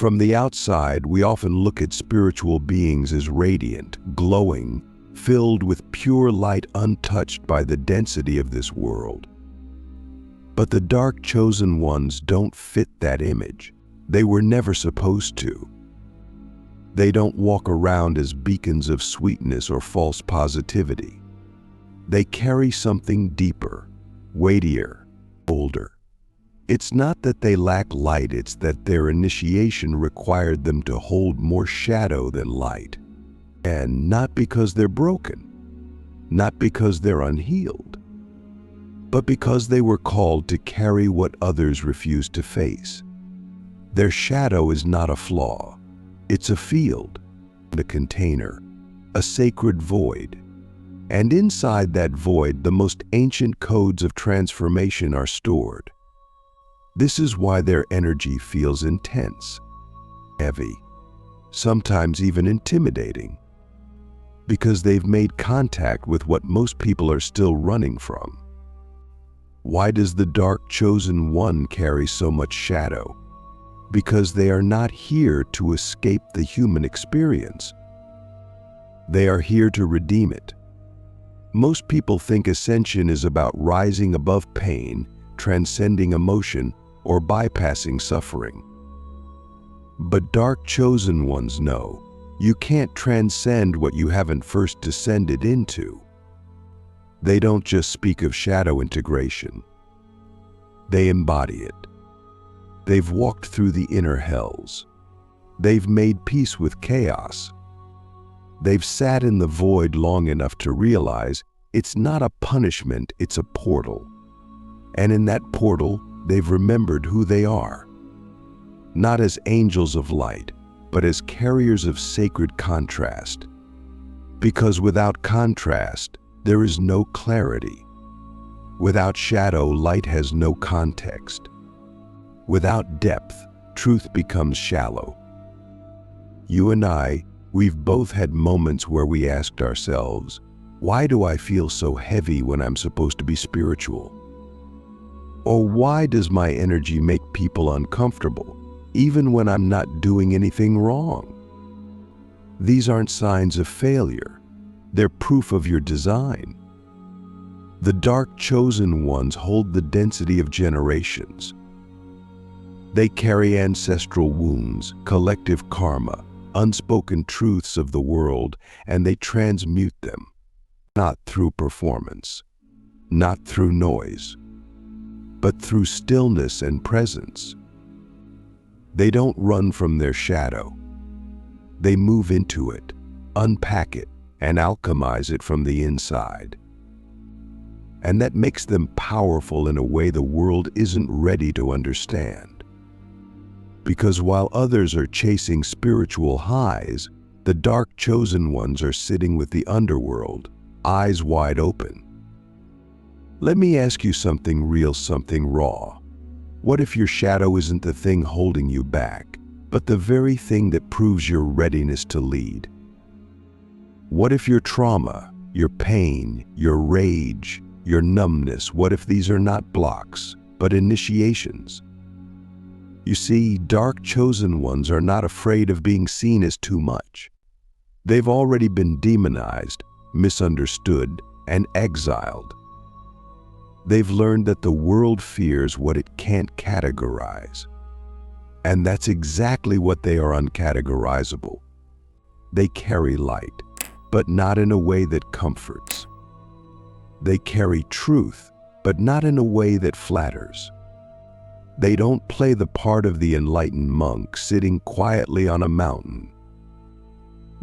From the outside, we often look at spiritual beings as radiant, glowing, filled with pure light untouched by the density of this world. But the dark chosen ones don't fit that image. They were never supposed to. They don't walk around as beacons of sweetness or false positivity. They carry something deeper, weightier, older. It's not that they lack light, it's that their initiation required them to hold more shadow than light. And not because they're broken, not because they're unhealed, but because they were called to carry what others refuse to face. Their shadow is not a flaw. It's a field, a container, a sacred void. And inside that void, the most ancient codes of transformation are stored. This is why their energy feels intense, heavy, sometimes even intimidating, because they've made contact with what most people are still running from. Why does the dark chosen one carry so much shadow? Because they are not here to escape the human experience. They are here to redeem it. Most people think ascension is about rising above pain, transcending emotion, or bypassing suffering. But dark chosen ones know you can't transcend what you haven't first descended into. They don't just speak of shadow integration. They embody it. They've walked through the inner hells. They've made peace with chaos. They've sat in the void long enough to realize it's not a punishment, it's a portal. And in that portal, they've remembered who they are. Not as angels of light, but as carriers of sacred contrast. Because without contrast, there is no clarity. Without shadow, light has no context. Without depth, truth becomes shallow. You and I, we've both had moments where we asked ourselves, why do I feel so heavy when I'm supposed to be spiritual? Or why does my energy make people uncomfortable, even when I'm not doing anything wrong? These aren't signs of failure. They're proof of your design. The dark chosen ones hold the density of generations. They carry ancestral wounds, collective karma, unspoken truths of the world, and they transmute them, not through performance, not through noise, but through stillness and presence. They don't run from their shadow. They move into it, unpack it, and alchemize it from the inside. And that makes them powerful in a way the world isn't ready to understand. Because while others are chasing spiritual highs, the dark chosen ones are sitting with the underworld, eyes wide open. Let me ask you something real, something raw. What if your shadow isn't the thing holding you back, but the very thing that proves your readiness to lead? What if your trauma, your pain, your rage, your numbness, what if these are not blocks, but initiations? You see, dark chosen ones are not afraid of being seen as too much. They've already been demonized, misunderstood, and exiled. They've learned that the world fears what it can't categorize. And that's exactly what they are: uncategorizable. They carry light, but not in a way that comforts. They carry truth, but not in a way that flatters. They don't play the part of the enlightened monk sitting quietly on a mountain.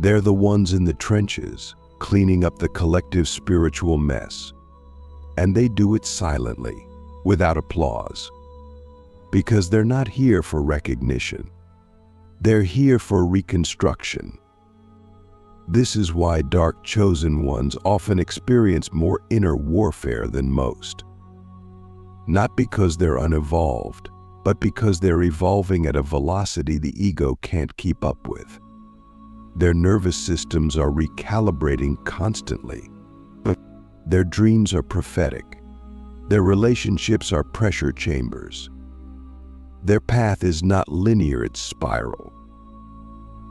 They're the ones in the trenches, cleaning up the collective spiritual mess. And they do it silently, without applause. Because they're not here for recognition. They're here for reconstruction. This is why dark chosen ones often experience more inner warfare than most. Not because they're unevolved, but because they're evolving at a velocity the ego can't keep up with. Their nervous systems are recalibrating constantly. Their dreams are prophetic. Their relationships are pressure chambers. Their path is not linear, it's spiral.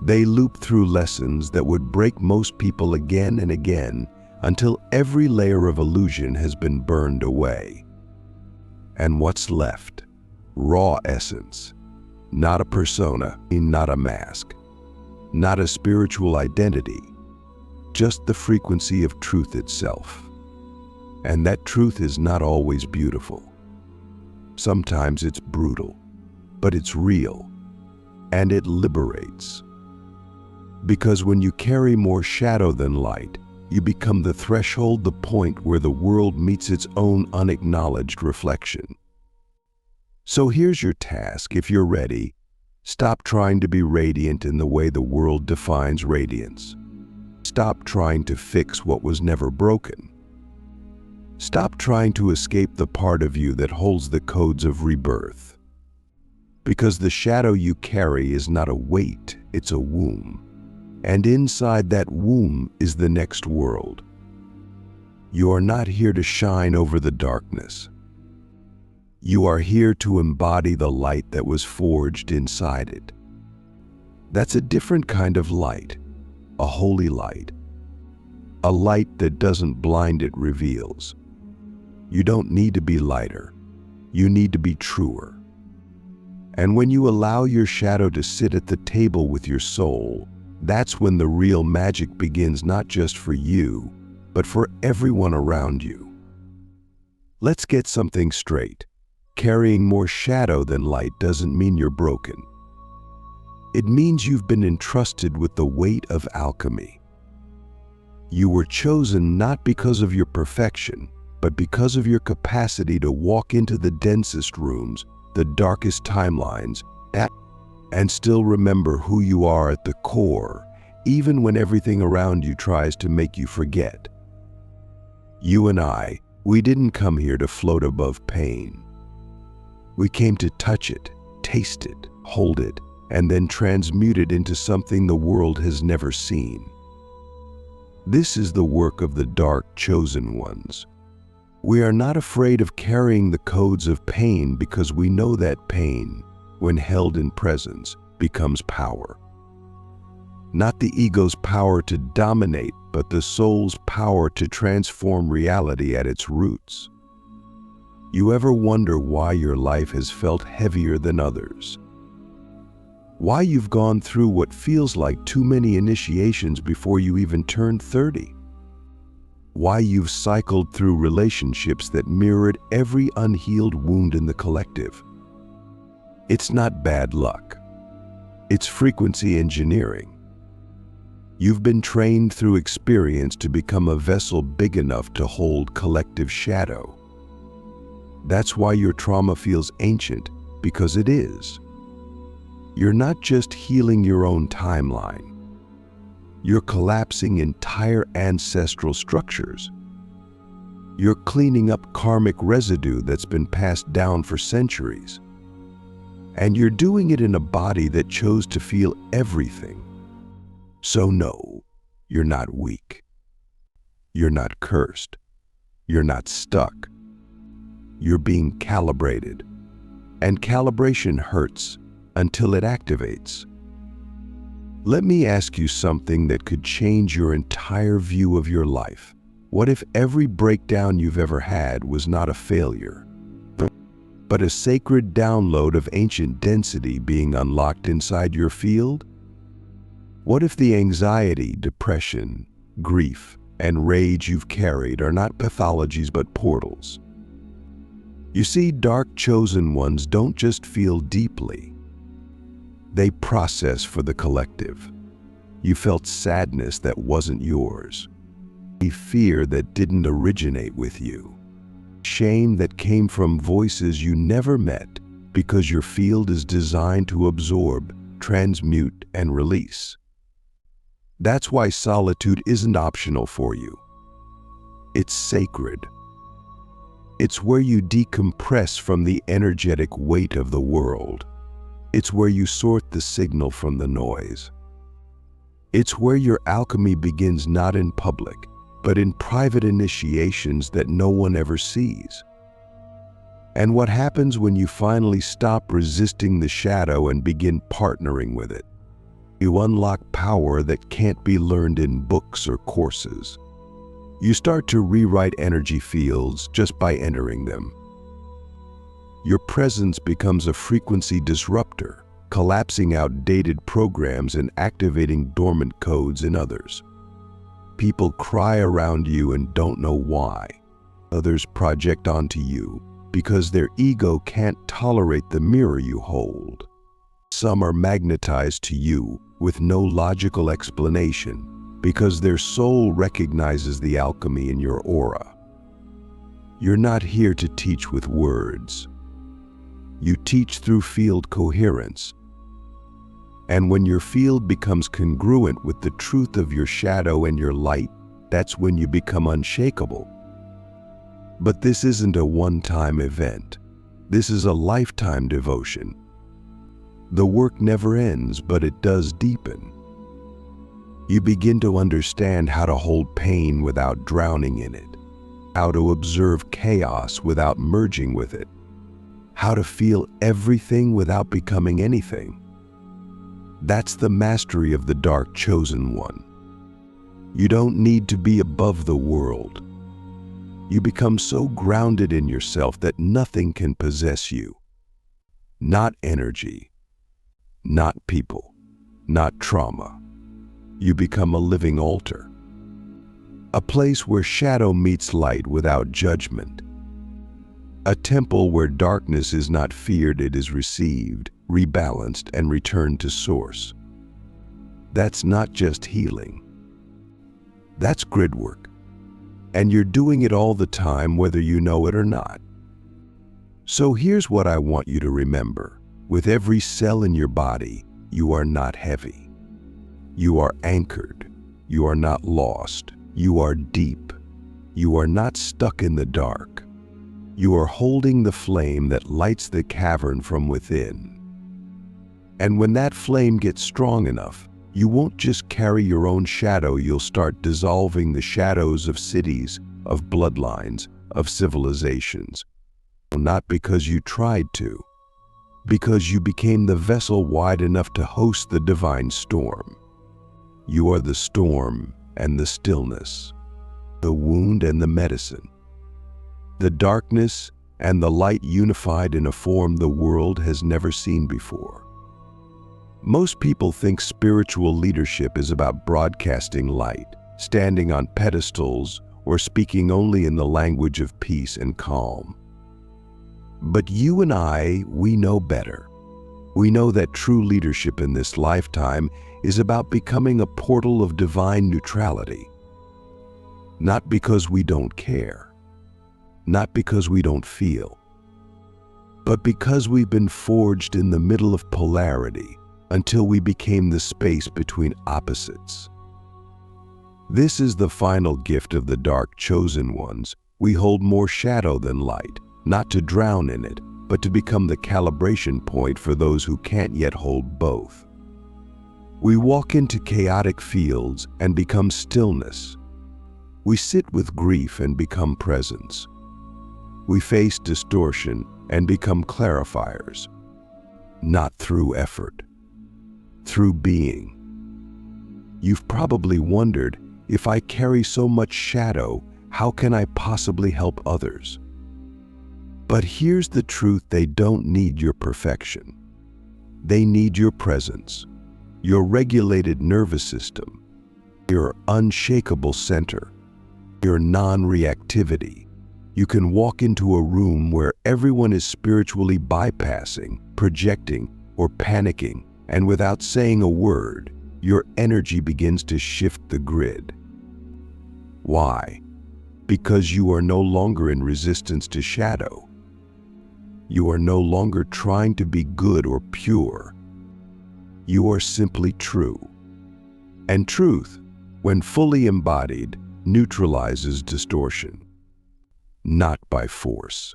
They loop through lessons that would break most people again and again until every layer of illusion has been burned away. And what's left? Raw essence. Not a persona, not a mask, not a spiritual identity, just the frequency of truth itself. And that truth is not always beautiful. Sometimes it's brutal, but it's real, and it liberates. Because when you carry more shadow than light, you become the threshold, the point where the world meets its own unacknowledged reflection. So here's your task, if you're ready. Stop trying to be radiant in the way the world defines radiance. Stop trying to fix what was never broken. Stop trying to escape the part of you that holds the codes of rebirth. Because the shadow you carry is not a weight, it's a womb. And inside that womb is the next world. You are not here to shine over the darkness. You are here to embody the light that was forged inside it. That's a different kind of light, a holy light. A light that doesn't blind, it reveals. You don't need to be lighter. You need to be truer. And when you allow your shadow to sit at the table with your soul, that's when the real magic begins, not just for you, but for everyone around you. Let's get something straight. Carrying more shadow than light doesn't mean you're broken. It means you've been entrusted with the weight of alchemy. You were chosen not because of your perfection, but because of your capacity to walk into the densest rooms, the darkest timelines, and still remember who you are at the core, even when everything around you tries to make you forget. You and I, we didn't come here to float above pain. We came to touch it, taste it, hold it, and then transmute it into something the world has never seen. This is the work of the dark chosen ones. We are not afraid of carrying the codes of pain because we know that pain, when held in presence, becomes power. Not the ego's power to dominate, but the soul's power to transform reality at its roots. You ever wonder why your life has felt heavier than others? Why you've gone through what feels like too many initiations before you even turned 30? Why you've cycled through relationships that mirrored every unhealed wound in the collective? It's not bad luck. It's frequency engineering. You've been trained through experience to become a vessel big enough to hold collective shadow. That's why your trauma feels ancient, because it is. You're not just healing your own timeline. You're collapsing entire ancestral structures. You're cleaning up karmic residue that's been passed down for centuries. And you're doing it in a body that chose to feel everything. So no, you're not weak. You're not cursed. You're not stuck. You're being calibrated. And calibration hurts until it activates. Let me ask you something that could change your entire view of your life. What if every breakdown you've ever had was not a failure, but a sacred download of ancient density being unlocked inside your field? What if the anxiety, depression, grief, and rage you've carried are not pathologies but portals? You see, dark chosen ones don't just feel deeply. They process for the collective. You felt sadness that wasn't yours, a fear that didn't originate with you, shame that came from voices you never met because your field is designed to absorb, transmute, and release. That's why solitude isn't optional for you. It's sacred. It's where you decompress from the energetic weight of the world. It's where you sort the signal from the noise. It's where your alchemy begins, not in public, but in private initiations that no one ever sees. And what happens when you finally stop resisting the shadow and begin partnering with it? You unlock power that can't be learned in books or courses. You start to rewrite energy fields just by entering them. Your presence becomes a frequency disruptor, collapsing outdated programs and activating dormant codes in others. People cry around you and don't know why. Others project onto you because their ego can't tolerate the mirror you hold. Some are magnetized to you with no logical explanation because their soul recognizes the alchemy in your aura. You're not here to teach with words. You teach through field coherence. And when your field becomes congruent with the truth of your shadow and your light, that's when you become unshakable. But this isn't a one-time event. This is a lifetime devotion. The work never ends, but it does deepen. You begin to understand how to hold pain without drowning in it, how to observe chaos without merging with it, how to feel everything without becoming anything. That's the mastery of the dark chosen one. You don't need to be above the world. You become so grounded in yourself that nothing can possess you. Not energy, not people, not trauma. You become a living altar. A place where shadow meets light without judgment. A temple where darkness is not feared, it is received, rebalanced, and returned to source. That's not just healing. That's grid work. And you're doing it all the time, whether you know it or not. So here's what I want you to remember. With every cell in your body, you are not heavy. You are anchored. You are not lost. You are deep. You are not stuck in the dark. You are holding the flame that lights the cavern from within. And when that flame gets strong enough, you won't just carry your own shadow, you'll start dissolving the shadows of cities, of bloodlines, of civilizations. Not because you tried to, because you became the vessel wide enough to host the divine storm. You are the storm and the stillness, the wound and the medicine, the darkness and the light unified in a form the world has never seen before. Most people think spiritual leadership is about broadcasting light, standing on pedestals, or speaking only in the language of peace and calm. But you and I, we know better. We know that true leadership in this lifetime is about becoming a portal of divine neutrality. Not because we don't care, not because we don't feel, but because we've been forged in the middle of polarity until we became the space between opposites. This is the final gift of the dark chosen ones. We hold more shadow than light, not to drown in it, but to become the calibration point for those who can't yet hold both. We walk into chaotic fields and become stillness. We sit with grief and become presence. We face distortion and become clarifiers, not through effort, through being. You've probably wondered, if I carry so much shadow, how can I possibly help others? But here's the truth: they don't need your perfection. They need your presence, your regulated nervous system, your unshakable center, your non-reactivity. You can walk into a room where everyone is spiritually bypassing, projecting, or panicking, and without saying a word, your energy begins to shift the grid. Why? Because you are no longer in resistance to shadow. You are no longer trying to be good or pure. You are simply true. And truth, when fully embodied, neutralizes distortion. Not by force,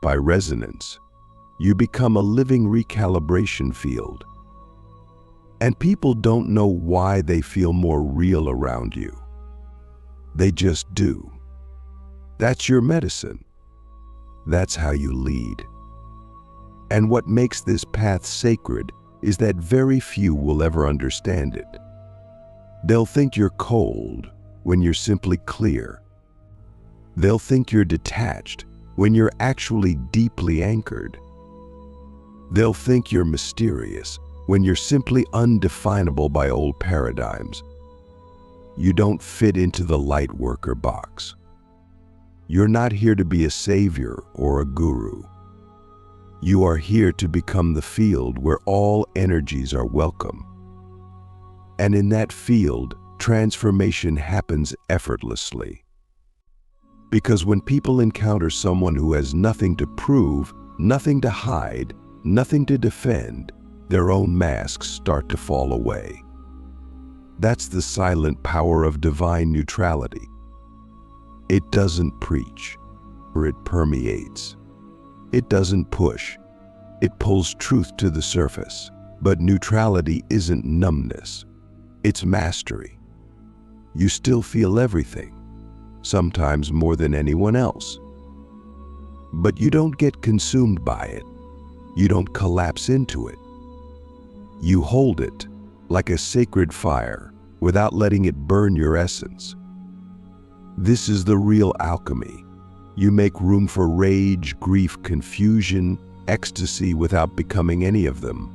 by resonance. You become a living recalibration field. And people don't know why they feel more real around you. They just do. That's your medicine. That's how you lead. And what makes this path sacred is that very few will ever understand it. They'll think you're cold when you're simply clear. They'll think you're detached when you're actually deeply anchored. They'll think you're mysterious when you're simply undefinable by old paradigms. You don't fit into the light worker box. You're not here to be a savior or a guru. You are here to become the field where all energies are welcome. And in that field, transformation happens effortlessly. Because when people encounter someone who has nothing to prove, nothing to hide, nothing to defend, their own masks start to fall away. That's the silent power of divine neutrality. It doesn't preach, or it permeates. It doesn't push. It pulls truth to the surface. But neutrality isn't numbness. It's mastery. You still feel everything, sometimes more than anyone else. But you don't get consumed by it. You don't collapse into it. You hold it like a sacred fire without letting it burn your essence. This is the real alchemy. You make room for rage, grief, confusion, ecstasy without becoming any of them.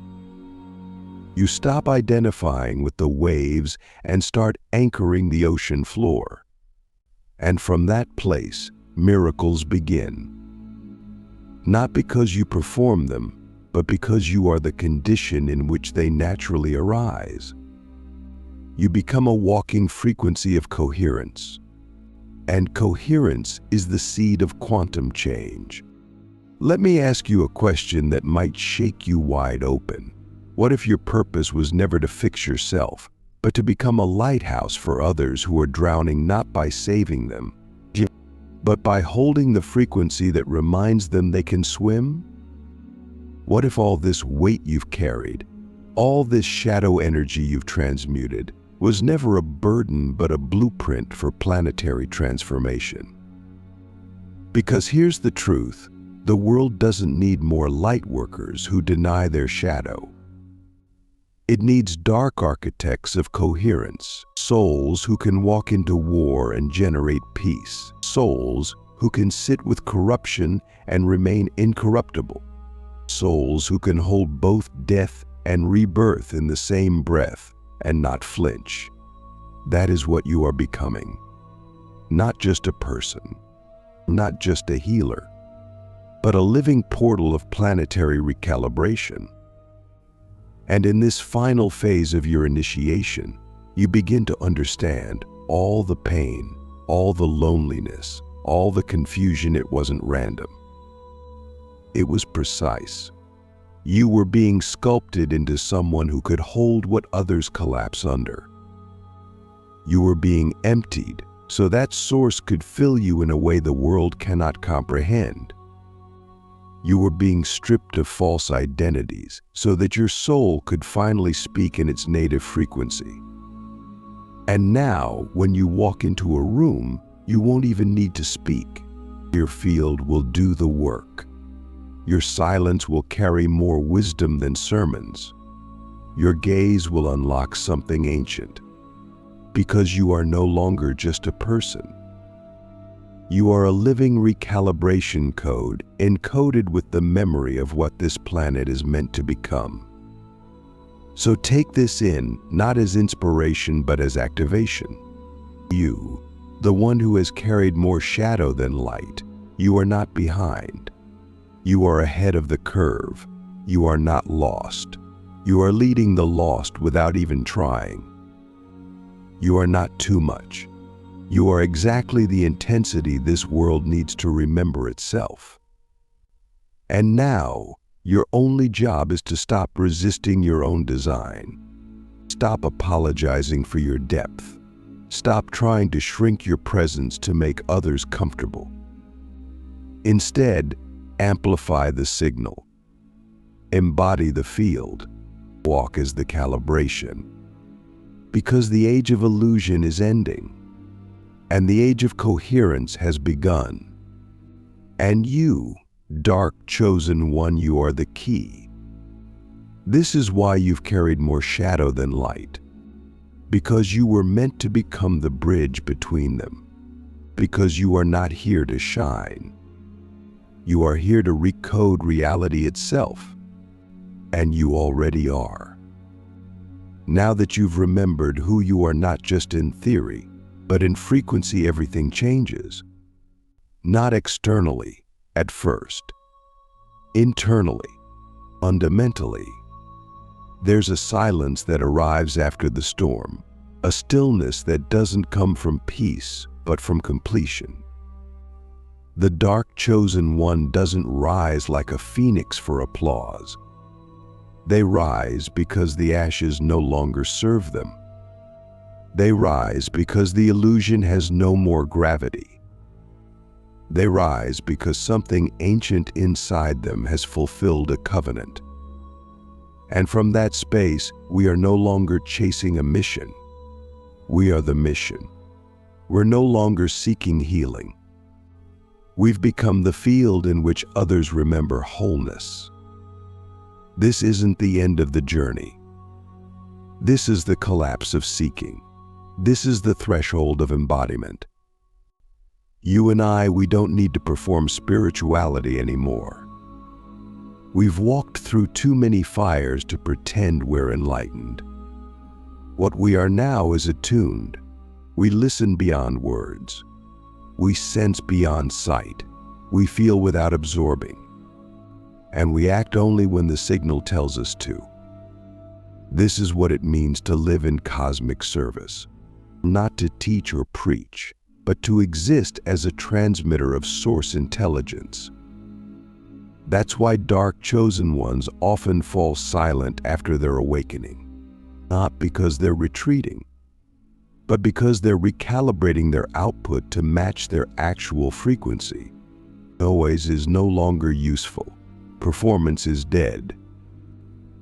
You stop identifying with the waves and start anchoring the ocean floor. And from that place, miracles begin. Not because you perform them, but because you are the condition in which they naturally arise. You become a walking frequency of coherence. And coherence is the seed of quantum change. Let me ask you a question that might shake you wide open. What if your purpose was never to fix yourself, but to become a lighthouse for others who are drowning not by saving them, but by holding the frequency that reminds them they can swim? What if all this weight you've carried, all this shadow energy you've transmuted, was never a burden but a blueprint for planetary transformation? Because here's the truth, the world doesn't need more light workers who deny their shadow. It needs dark architects of coherence, souls who can walk into war and generate peace, souls who can sit with corruption and remain incorruptible, souls who can hold both death and rebirth in the same breath and not flinch. That is what you are becoming. Not just a person, not just a healer, but a living portal of planetary recalibration. And in this final phase of your initiation, you begin to understand all the pain, all the loneliness, all the confusion. It wasn't random. It was precise. You were being sculpted into someone who could hold what others collapse under. You were being emptied so that source could fill you in a way the world cannot comprehend. You were being stripped of false identities so that your soul could finally speak in its native frequency. And now, when you walk into a room, you won't even need to speak. Your field will do the work. Your silence will carry more wisdom than sermons. Your gaze will unlock something ancient. Because you are no longer just a person. You are a living recalibration code encoded with the memory of what this planet is meant to become. So take this in, not as inspiration, but as activation. You, the one who has carried more shadow than light, you are not behind. You are ahead of the curve. You are not lost. You are leading the lost without even trying. You are not too much. You are exactly the intensity this world needs to remember itself. And now, your only job is to stop resisting your own design. Stop apologizing for your depth. Stop trying to shrink your presence to make others comfortable. Instead, amplify the signal. Embody the field. Walk as the calibration. Because the age of illusion is ending. And the age of coherence has begun. And you, dark chosen one, you are the key. This is why you've carried more shadow than light. Because you were meant to become the bridge between them. Because you are not here to shine. You are here to recode reality itself. And you already are. Now that you've remembered who you are, not just in theory, but in frequency, everything changes. Not externally, at first. Internally, fundamentally. There's a silence that arrives after the storm, a stillness that doesn't come from peace, but from completion. The dark chosen one doesn't rise like a phoenix for applause. They rise because the ashes no longer serve them. They rise because the illusion has no more gravity. They rise because something ancient inside them has fulfilled a covenant. And from that space, we are no longer chasing a mission. We are the mission. We're no longer seeking healing. We've become the field in which others remember wholeness. This isn't the end of the journey. This is the collapse of seeking. This is the threshold of embodiment. You and I, we don't need to perform spirituality anymore. We've walked through too many fires to pretend we're enlightened. What we are now is attuned. We listen beyond words. We sense beyond sight. We feel without absorbing. And we act only when the signal tells us to. This is what it means to live in cosmic service. Not to teach or preach, but to exist as a transmitter of source intelligence. That's why dark chosen ones often fall silent after their awakening. Not because they're retreating, but because they're recalibrating their output to match their actual frequency. Noise is no longer useful. Performance is dead.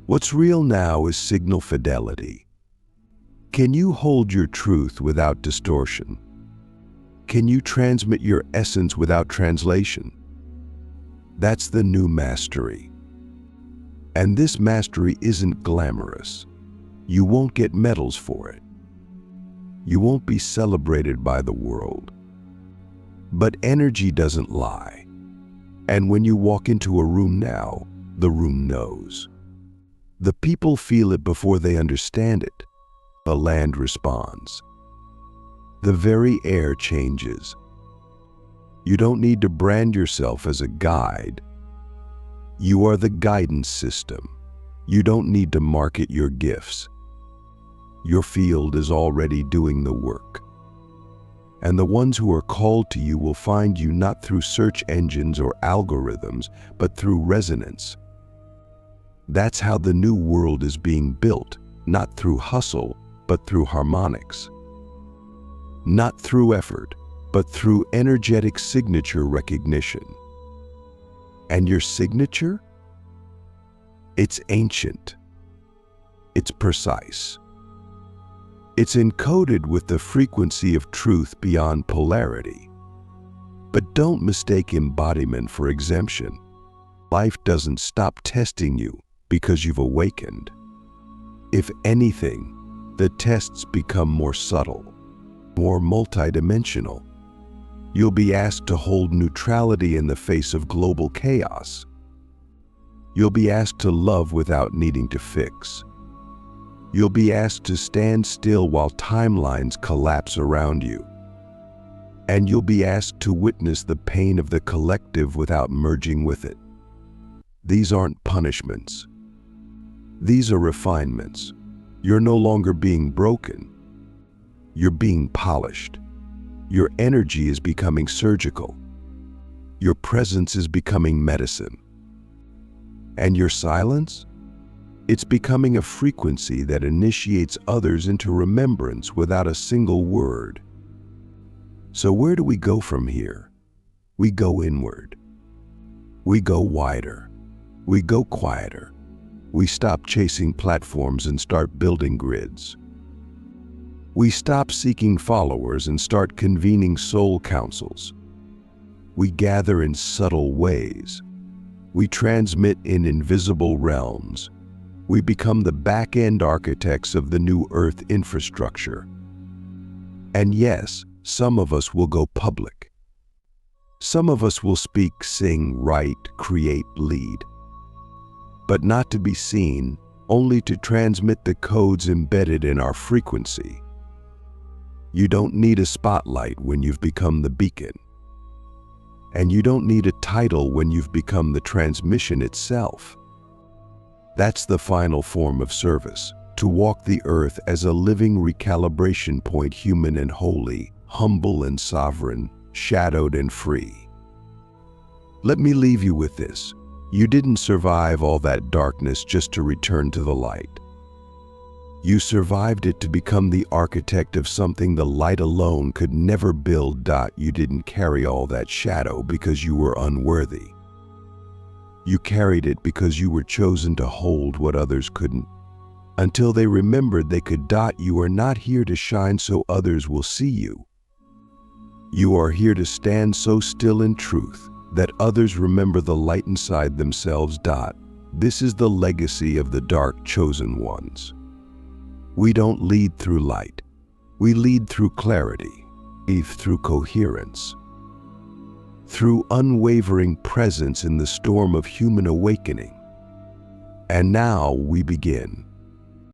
What's real now is signal fidelity. Can you hold your truth without distortion? Can you transmit your essence without translation? That's the new mastery. And this mastery isn't glamorous. You won't get medals for it. You won't be celebrated by the world. But energy doesn't lie. And when you walk into a room now, the room knows. The people feel it before they understand it. The land responds. The very air changes. You don't need to brand yourself as a guide. You are the guidance system. You don't need to market your gifts. Your field is already doing the work. And the ones who are called to you will find you not through search engines or algorithms, but through resonance. That's how the new world is being built, not through hustle, but through harmonics. Not through effort, but through energetic signature recognition. And your signature? It's ancient. It's precise. It's encoded with the frequency of truth beyond polarity. But don't mistake embodiment for exemption. Life doesn't stop testing you because you've awakened. If anything, the tests become more subtle, more multidimensional. You'll be asked to hold neutrality in the face of global chaos. You'll be asked to love without needing to fix. You'll be asked to stand still while timelines collapse around you. And you'll be asked to witness the pain of the collective without merging with it. These aren't punishments. These are refinements. You're no longer being broken. You're being polished. Your energy is becoming surgical. Your presence is becoming medicine. And your silence? It's becoming a frequency that initiates others into remembrance without a single word. So where do we go from here? We go inward. We go wider. We go quieter. We stop chasing platforms and start building grids. We stop seeking followers and start convening soul councils. We gather in subtle ways. We transmit in invisible realms. We become the back-end architects of the new Earth infrastructure. And yes, some of us will go public. Some of us will speak, sing, write, create, lead. But not to be seen, only to transmit the codes embedded in our frequency. You don't need a spotlight when you've become the beacon. And you don't need a title when you've become the transmission itself. That's the final form of service, to walk the earth as a living recalibration point, human and holy, humble and sovereign, shadowed and free. Let me leave you with this. You didn't survive all that darkness just to return to the light. You survived it to become the architect of something the light alone could never build. You didn't carry all that shadow because you were unworthy. You carried it because you were chosen to hold what others couldn't. Until they remembered they could. You are not here to shine so others will see you. You are here to stand so still in truth that others remember the light inside themselves. This is the legacy of the dark chosen ones. We don't lead through light. We lead through clarity, through coherence, through unwavering presence in the storm of human awakening. And now we begin.